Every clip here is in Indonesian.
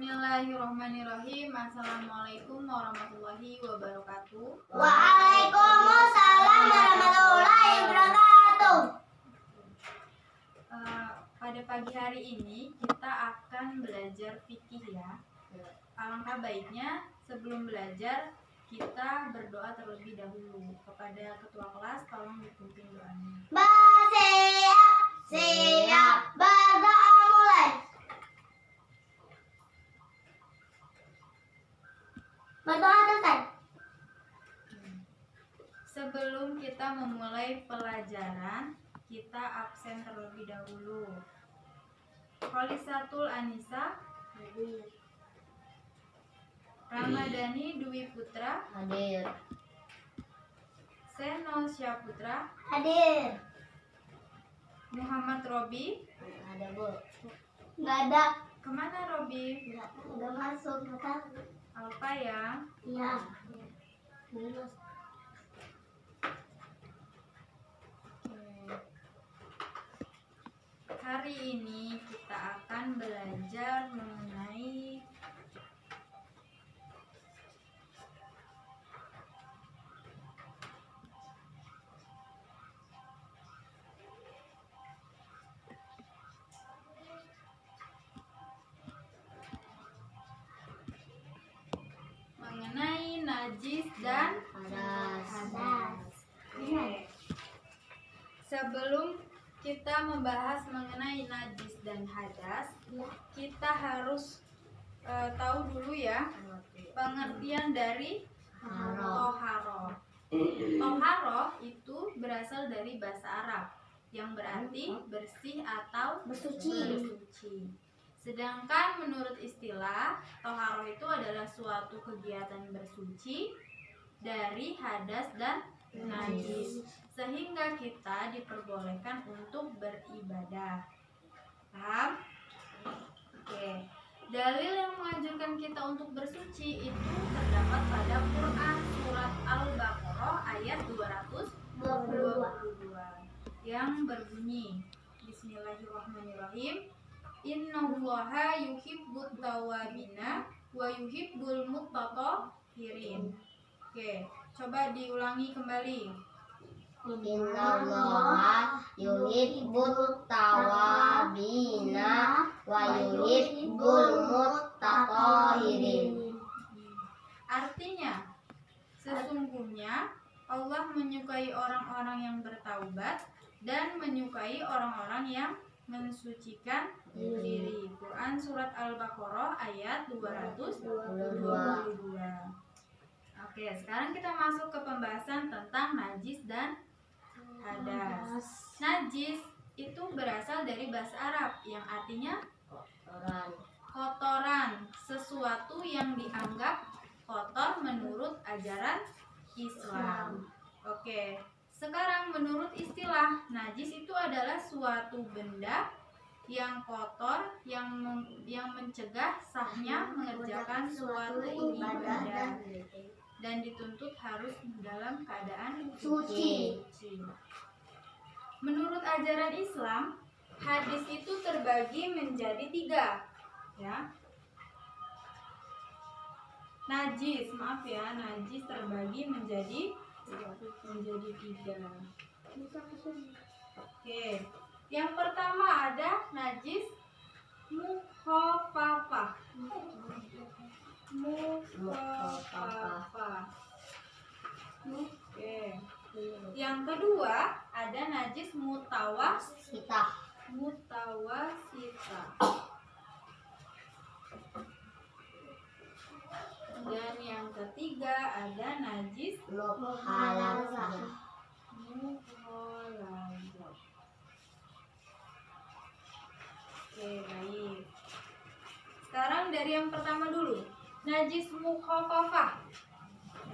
Bismillahirrahmanirrahim. Assalamualaikum warahmatullahi wabarakatuh. Waalaikumsalam warahmatullahi wabarakatuh. Pada pagi hari ini kita akan belajar fikih ya. Alangkah baiknya sebelum belajar kita berdoa terlebih dahulu. Kepada ketua kelas tolong dipimpin doanya. Siap, berdoa mulai. Berdoa selesai. Sebelum kita memulai pelajaran, kita absen terlebih dahulu. Kholisatul Anisa Hadir. Ramadhani Dwi Putra Hadir. Seno Syaputra Hadir. Muhammad Robi. Ada, Bu. Enggak ada. Kemana Robi? Enggak masuk, Kak. Alfa ya. Iya. Minus. Hari ini kita akan belajar mengenai najis dan hadas. Sebelum kita membahas mengenai najis dan hadas, kita harus tahu dulu ya pengertian dari toharoh. Toharoh itu berasal dari bahasa Arab yang berarti bersih atau bersuci. Sedangkan menurut istilah, toharoh itu adalah suatu kegiatan bersuci dari hadas dan najis, sehingga kita diperbolehkan untuk beribadah. Paham? Oke. Dalil yang menganjurkan kita untuk bersuci itu terdapat pada Quran surat Al-Baqarah ayat 222 yang berbunyi, Bismillahirrahmanirrahim. Innallaha yuhibbut tawwabina wa yuhibbul mutatahhirin. Oke, coba diulangi kembali. Innallaha yuhibbut tawwabina wa yuhibbul mutatahhirin. Artinya, sesungguhnya Allah menyukai orang-orang yang bertaubat dan menyukai orang-orang yang mensucikan diri. Quran surat Al-Baqarah ayat 222. Oke, sekarang kita masuk ke pembahasan tentang najis dan hadas. Najis itu berasal dari bahasa Arab yang artinya kotoran, sesuatu yang dianggap kotor menurut ajaran Islam. Oke, sekarang menurut istilah, najis itu adalah suatu benda yang kotor yang mencegah sahnya mengerjakan suatu ibadah dan dituntut harus dalam keadaan suci. Menurut ajaran Islam, hadis itu terbagi menjadi 3, ya. Najis terbagi menjadi 3. Oke, yang pertama ada najis mukhafafah. Oke. Yang kedua ada najis mutawasitah. Dan yang ketiga ada najis mukhalazah. Oke, baik. Sekarang dari yang pertama dulu, najis mukhafafah.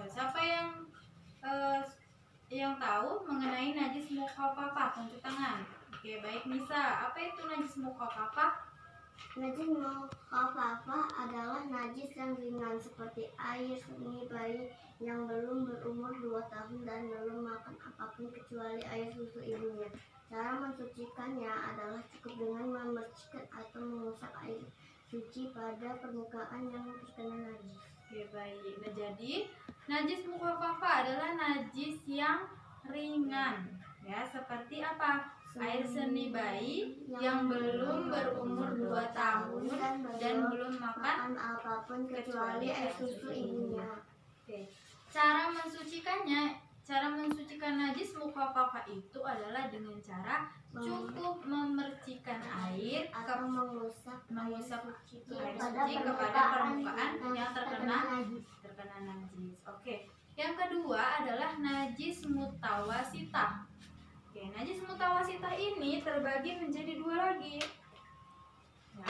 Siapa yang tahu mengenai najis mukhafafah? Tunjuk tangan. Oke, baik Nisa. Apa itu najis mukhafafah? Najis mukhafafah adalah najis yang ringan seperti air seni bayi yang belum berumur 2 tahun dan belum makan apapun kecuali air susu ibunya. Cara mensucikannya adalah cukup dengan membersihkan atau mengusap air suci pada permukaan yang terkena najis. Oke, baik. Nah, jadi najis mukhafafah adalah najis yang ringan, ya, seperti apa? Air seni bayi yang belum berumur 2 tahun dan belum makan apapun kecuali air susu ibunya. Oke. Cara mensucikan najis mukhafafah itu adalah dengan cara cukup memercikan air Atau mengusap air suci kepada permukaan yang terkena najis. Oke. Yang kedua adalah najis mutawasitah. Oke, najis mutawasitah ini terbagi menjadi 2 lagi. Ya.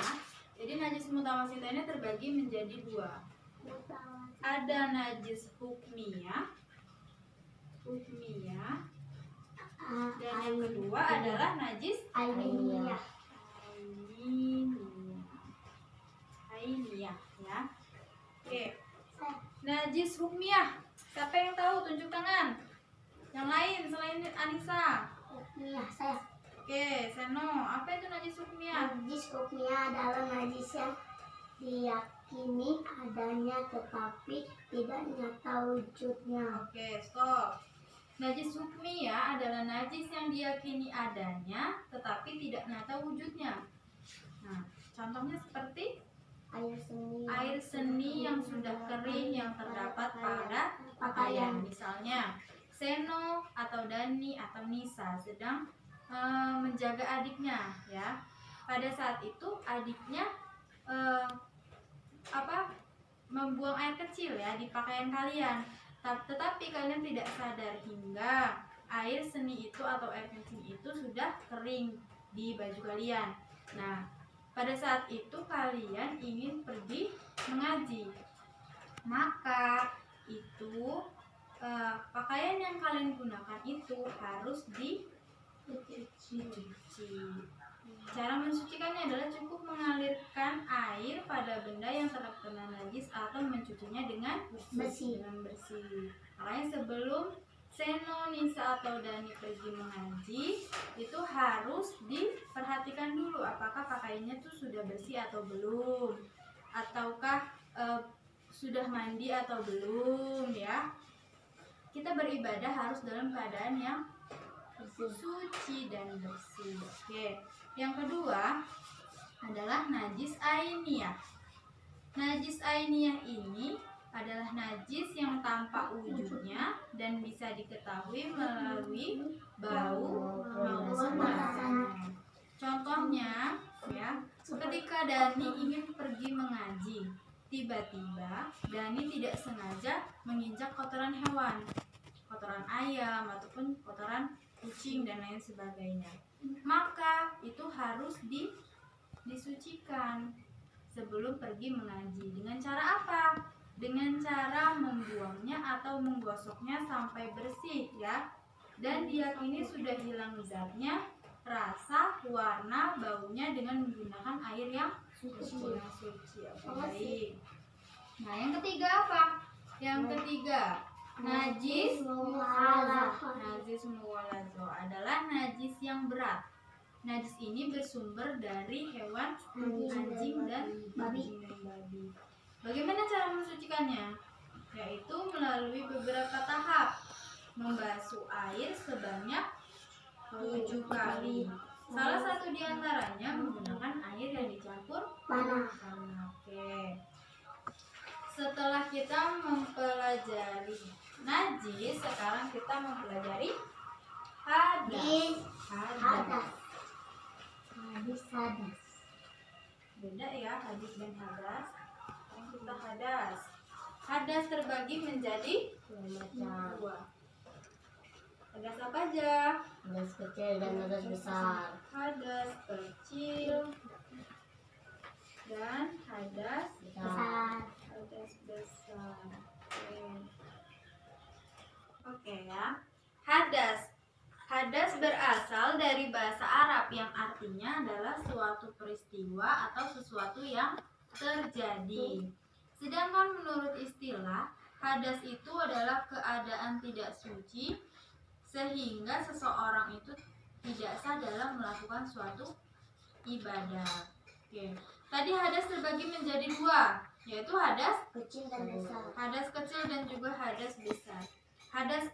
Jadi najis mutawasitah ini terbagi menjadi 2. Ada najis hukmiyah, dan yang kedua adalah najis ainiyah. ainiyah, ya. Oke. Najis hukmiyah. Siapa yang tahu? Tunjuk tangan. Yang lain selain Anissa. Hukmiyah, saya. Oke, Seno. Apa itu najis hukmiyah? Najis hukmiyah adalah najis yang diyakini adanya tetapi tidak nyata wujudnya. Oke, stop. Najis hukmiyah adalah najis yang diyakini adanya tetapi tidak nyata wujudnya. Nah, contohnya seperti air seni yang sudah kering yang terdapat pada pakaian. Misalnya, Seno atau Dani atau Nisa sedang menjaga adiknya, ya. Pada saat itu adiknya membuang air kecil, ya, di pakaian kalian. Tetapi kalian tidak sadar hingga air seni itu atau air kencing itu sudah kering di baju kalian. Nah, pada saat itu kalian ingin pergi mengaji, maka itu pakaian yang kalian gunakan itu harus dicuci. Cara mensucikannya adalah cukup mengalirkan air pada benda yang terkena najis atau mencucinya dengan Bersih. Makanya sebelum Seno, Nisa atau Dani pergi mengaji, itu harus diperhatikan dulu apakah pakaiannya tuh sudah bersih atau belum, ataukah sudah mandi atau belum, ya. Kita beribadah harus dalam keadaan yang suci dan bersih. Oke. Yang kedua adalah najis ainiyah. Najis ainiyah ini adalah najis yang tampak wujudnya dan bisa diketahui melalui bau maupun rasanya. Contohnya, ya, ketika Dani ingin pergi mengaji, tiba-tiba Dani tidak sengaja menginjak kotoran hewan, kotoran ayam ataupun kotoran kucing dan lain sebagainya. Maka itu harus disucikan sebelum pergi mengaji. Dengan cara apa? Dengan cara membuangnya atau menggosoknya sampai bersih, ya. Dan diyakini sudah hilang zatnya, rasa, warna, baunya dengan menggunakan air yang suci. Baik. Nah, yang ketiga apa? Yang ketiga, najis muwalazo adalah najis yang berat. Najis ini bersumber dari hewan anjing dan babi. Bagaimana cara mensucikannya? Yaitu melalui beberapa tahap. Membasuh air sebanyak 7 kali. Salah satu di antaranya menggunakan air yang dicampur Tanah. Oke. Setelah kita mempelajari najis, sekarang kita mempelajari hadas. Beda ya hadis dan hadas. Sekarang kita hadas. Hadas terbagi menjadi 2. Hadas apa aja? Hadas kecil dan hadas besar. Hadas kecil dan hadas Besar. hadas besar. Oke, ya. Hadas berasal dari bahasa Arab yang artinya adalah suatu peristiwa atau sesuatu yang terjadi. Sedangkan menurut istilah, hadas itu adalah keadaan tidak suci sehingga seseorang itu tidak sah dalam melakukan suatu ibadah. Oke. Tadi hadas terbagi menjadi dua, yaitu hadas kecil dan besar. hadas kecil dan juga hadas besar. Hadas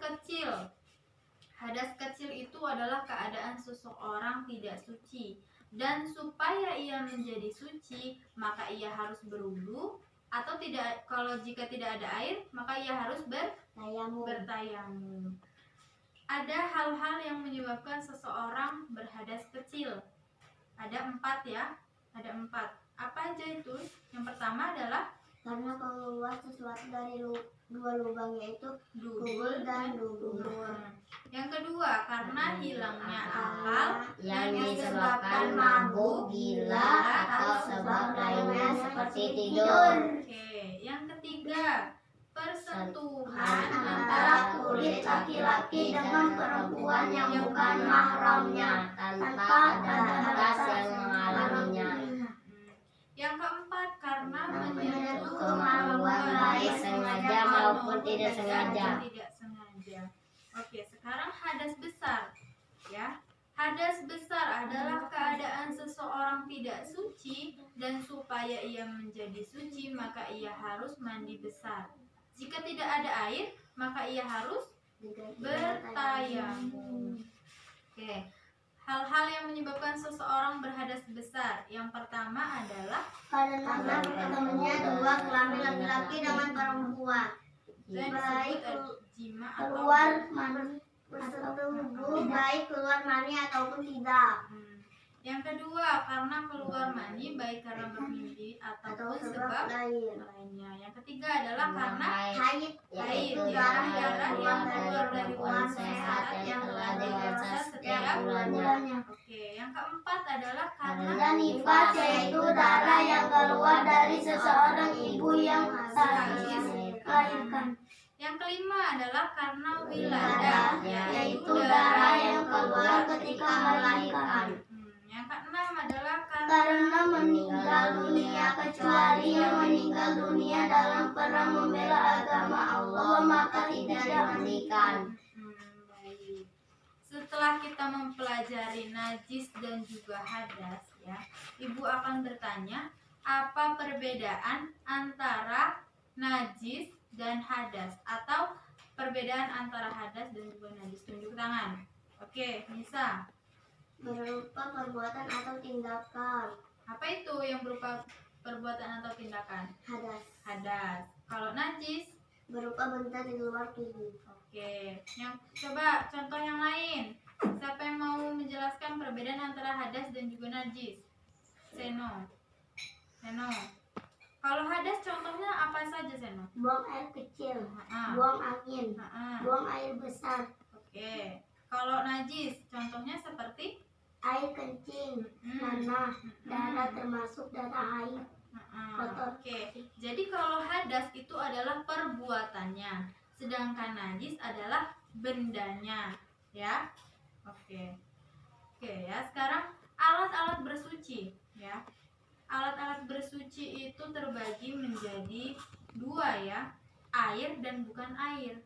kecil itu adalah keadaan seseorang tidak suci, dan supaya ia menjadi suci maka ia harus berwudu, atau tidak, kalau jika tidak ada air maka ia harus bertayamum. Ada hal-hal yang menyebabkan seseorang berhadas kecil. Ada 4 ya, ada 4. Apa aja itu? Yang pertama adalah Karena keluar sesuatu dari dua lubang, yaitu dubur dan dubur. Yang kedua, karena hilangnya akal yang disebabkan mabuk, gila, atau sebab lainnya seperti tidur. Oke, yang ketiga, persentuhan Antara kulit laki-laki dengan perempuan yang bukan mahramnya tanpa ada batas yang menghalanginya. Yang keempat, karena menyentuh Kemampuan baik sengaja maupun tidak sengaja. Oke, sekarang hadas besar ya. Hadas besar adalah keadaan seseorang tidak suci, dan supaya ia menjadi suci maka ia harus mandi besar. Jika tidak ada air maka ia harus bertayamum. Oke, hal-hal yang menyebabkan seseorang berhadas besar. Yang pertama adalah Karena ketemunya dua kelamin laki-laki dengan perempuan, dan baik disebut jima keluar mani bersetubuh, baik keluar mani ataupun tidak, Yang kedua, karena keluar mani baik karena bermimpi atau ataupun sebab sebab lain. lainnya. Yang ketiga adalah karena Haid, haid, yaitu darah darah yang yang keluar dari perempuan wanita sehat yang telah dewasa setiap bulannya. bulannya. Oke, yang keempat adalah karena Dan nifas, yaitu darah yang keluar dari seseorang ibu yang habis melahirkan. Yang kelima adalah karena Wiladah, wiladah, yaitu darah yang keluar ketika melahirkan. Yang keenam adalah Karena meninggal dunia, kecuali yang meninggal dunia dalam perang membela agama Allah, maka tidak dimandikan. Baik. Setelah kita mempelajari najis dan juga hadas ya, Ibu akan bertanya, apa perbedaan antara najis dan hadas, atau perbedaan antara hadas dan juga najis? Tunjuk tangan. Oke, Nisa. Berupa perbuatan atau tindakan. Apa itu yang berupa perbuatan atau tindakan? Hadas Hadas. Kalau najis? berupa benda di luar tubuh. Oke. Yang coba contoh yang lain. Siapa yang mau menjelaskan perbedaan antara hadas dan juga najis? Seno. Kalau hadas contohnya apa saja, Seno? Buang air kecil, Ah. buang angin, Ah. buang air besar, Oke. Kalau najis contohnya seperti air kencing, nanah, darah termasuk darah air. Kotor. Oke. Jadi kalau hadas itu adalah perbuatannya, sedangkan najis adalah bendanya, ya. Oke ya. Sekarang alat-alat bersuci, ya. Alat-alat bersuci itu terbagi menjadi dua ya, air dan bukan air.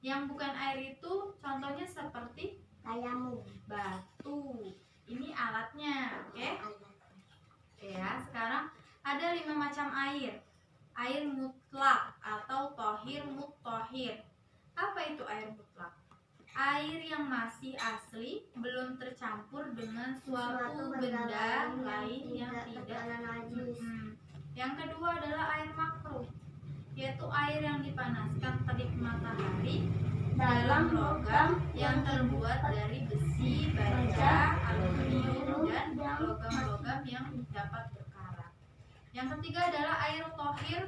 Yang bukan air itu contohnya seperti Tayamum, batu. Ini alatnya, oke? Ya, sekarang ada 5 macam air. Air mutlak atau tohir muttohir. Apa itu air mutlak? Air yang masih asli, belum tercampur dengan suatu benda lain yang tidak terkena najis. Yang kedua adalah air makruh, yaitu air yang dipanaskan terik matahari dalam logam yang terbuat dari besi, baja, aluminium, dan logam-logam yang dapat berkarat. Yang ketiga adalah air tohir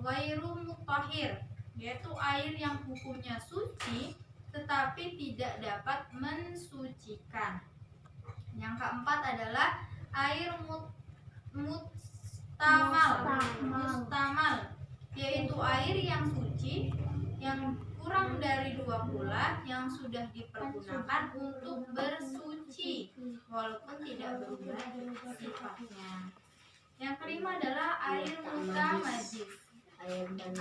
ghairu mutahhir, yaitu air yang hukumnya suci tetapi tidak dapat mensucikan. Yang keempat adalah air mustamal, yaitu air yang suci yang kurang dari 2 bulan yang sudah dipergunakan untuk bersuci walaupun tidak berubah sifatnya. Yang kelima adalah air mutamajis,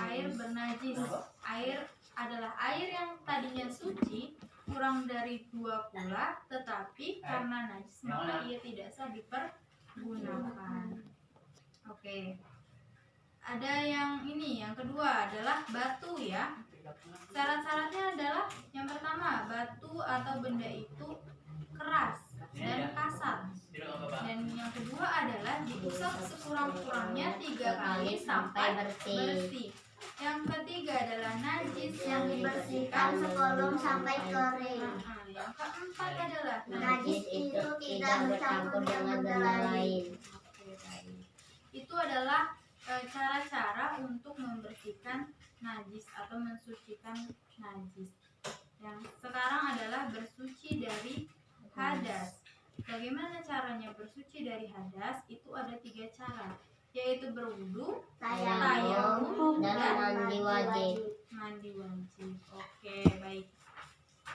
air bernajis. Air adalah air yang tadinya suci kurang dari 2 bulan tetapi karena najis maka ia tidak sah gunakan. Oke. Ada yang ini, yang kedua adalah batu ya. Syarat-syaratnya adalah yang pertama, batu atau benda itu keras dan kasar. Dan yang kedua adalah diusap sekurang-kurangnya 3 kali sampai bersih. Yang ketiga adalah najis yang dibersihkan sebelum sampai kering. Yang keempat adalah Najis itu tidak bercampur dengan benda lain. Oke, baik. Itu adalah cara-cara untuk membersihkan najis atau mensucikan najis. Yang sekarang adalah bersuci dari hadas. Bagaimana caranya bersuci dari hadas? Itu ada 3 cara, yaitu berwudu, Tayamum dan mandi wajib. mandi wajib. Oke, baik.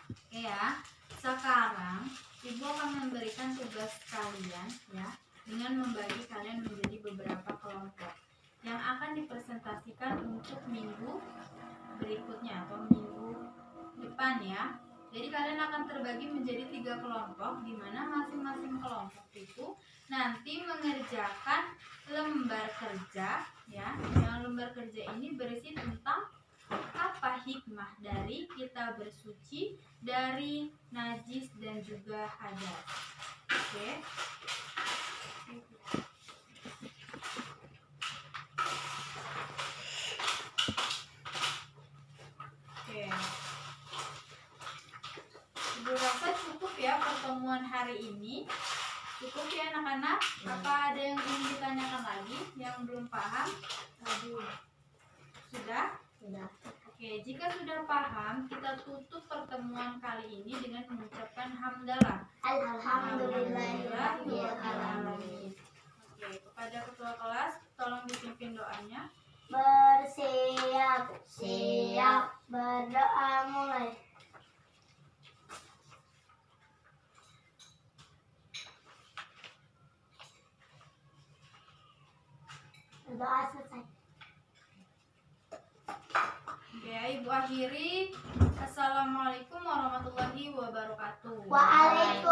Oke ya. Sekarang Ibu akan memberikan tugas kalian ya, dengan membagi kalian menjadi beberapa kelompok yang akan dipresentasikan untuk minggu berikutnya atau minggu depan ya. Jadi kalian akan terbagi menjadi 3 kelompok, di mana masing-masing kelompok itu nanti mengerjakan lembar kerja ya. Yang lembar kerja ini berisi tentang apa hikmah dari kita bersuci dari najis dan juga hadas. Oke. Oke. Ibu rasa cukup ya pertemuan hari ini. Cukup ya anak-anak. Apa ada yang ingin ditanyakan lagi yang belum paham? Sudah? Sudah. Oke, jika sudah paham, kita tutup pertemuan kali ini dengan mengucapkan hamdalah. Alhamdulillahirrahmanirrahim. Oke, kepada ketua kelas, tolong dipimpin doanya. Bersiap, siap, berdoa mulai. Doa selesai. Oke, Ibu akhiri. Assalamualaikum warahmatullahi wabarakatuh. Waalaikumsalam